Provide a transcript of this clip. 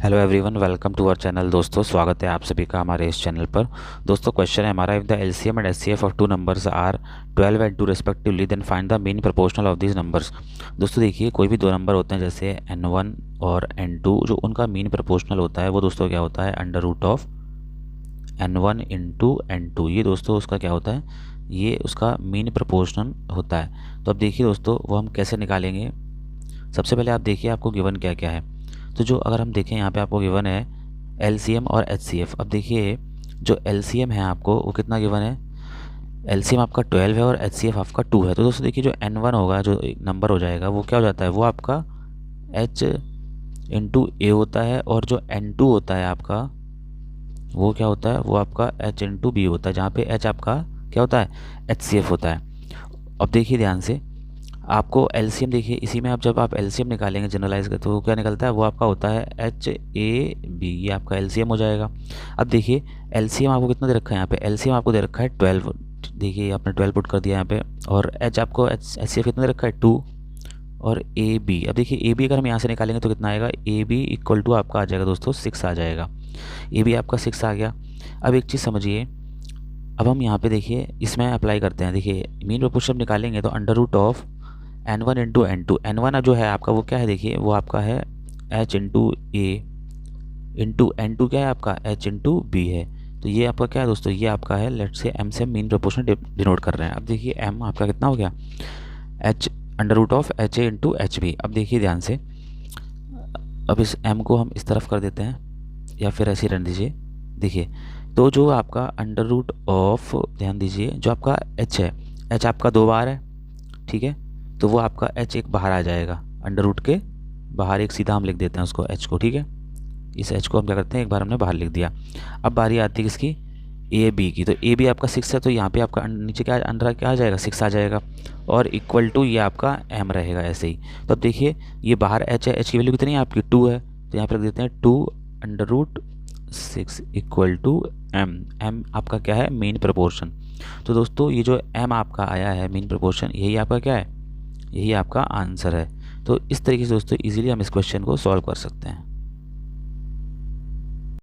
Hello everyone, welcome to our channel. दोस्तों, स्वागत है आप सभी का हमारे इस चैनल पर। दोस्तों, क्वेश्चन है हमारा, if the LCM and HCF of two numbers are 12 and 2 respectively, then find the mean proportional of these numbers. दोस्तों देखिए, कोई भी दो नंबर होते हैं जैसे n1 और n2, जो उनका मीन प्रोपोर्शनल होता है वो दोस्तों क्या होता है, under root of n1 into n2। ये दोस्तों उसका क्या होता है, ये उसका मीन प्रोपोर्शनल होता है। तो अब देखिए दोस्तों, वो हम कैसे निकालेंगे। सबसे पहले आप देखिए आपको गिवन क्या क्या है। तो जो अगर हम देखें यहाँ पे आपको गिवन है एलसीएम और एचसीएफ। अब देखिए जो एलसीएम है आपको वो कितना गिवन है, एलसीएम आपका 12 है और एचसीएफ आपका 2 है। तो दोस्तों देखिए जो n1 होगा, जो नंबर हो जाएगा वो क्या हो जाता है, वो आपका h इंटू ए होता है, और जो n2 होता है आपका वो क्या होता है, वो आपका h इंटू बी होता है, जहाँ पे h आपका क्या होता है, एचसीएफ होता है। अब देखिए ध्यान से, आपको एलसीएम देखिए, इसी में आप जब आप एलसीएम निकालेंगे जनरलाइज का, तो वो क्या निकलता है, वो आपका होता है एच ए बी, ये आपका एलसीएम हो जाएगा। अब देखिए एलसीएम आपको कितना दे रखा है, यहाँ पे एलसीएम आपको दे रखा है 12। देखिए आपने 12 पुट कर दिया यहाँ पे, और एच आपको एचसीएफ कितना दे रखा है 2, और ए बी। अब देखिए ए बी अगर हम यहाँ से निकालेंगे तो कितना आएगा, ए बी इक्वल टू आपका आ जाएगा दोस्तों 6 आ जाएगा। ए बी आपका 6 आ गया। अब एक चीज़ समझिए, अब हम यहाँ पे देखिए इसमें अप्लाई करते हैं। देखिए मीन प्रोपोर्शन निकालेंगे तो under root of n1 into n2, n1 जो है आपका वो क्या है, देखिए वो आपका है h इंटू ए, इंटू n2 क्या है आपका h इंटू बी है। तो ये आपका क्या है दोस्तों, ये आपका है, लेट से m से मीन प्रोपोर्शन डिनोट कर रहे हैं। अब देखिए m आपका कितना हो गया, h under root of h a into h b. अब देखिए ध्यान से, अब इस m को हम इस तरफ कर देते हैं, या फिर ऐसे रहने दीजिए। देखिए तो जो आपका अंडर रूट ऑफ, ध्यान दीजिए, जो आपका h है, h आपका 2 बार है, ठीक है, तो वो आपका h एक बाहर आ जाएगा, अंडर रूट के बाहर एक सीधा हम लिख देते हैं उसको h को, ठीक है। इस h को हम क्या करते हैं, एक बार हमने बाहर लिख दिया। अब बारी आती है किसकी, ए बी की। तो ए बी आपका 6 है, तो यहाँ पे आपका नीचे क्या अंडर क्या आ जाएगा, 6 आ जाएगा, और इक्वल टू ये आपका m रहेगा ऐसे ही। तो अब देखिए ये बाहर h है, h की वैल्यू कितनी है आपकी 2 है, तो यहाँ पे रख देते हैं 2 under root 6 equal to m। m आपका क्या है, मीन प्रोपोर्शन। तो दोस्तों ये जो m आपका आया है मीन प्रोपोर्शन, यही आपका क्या है, यही आपका आंसर है। तो इस तरीके से दोस्तों इजीली हम इस क्वेश्चन को सॉल्व कर सकते हैं।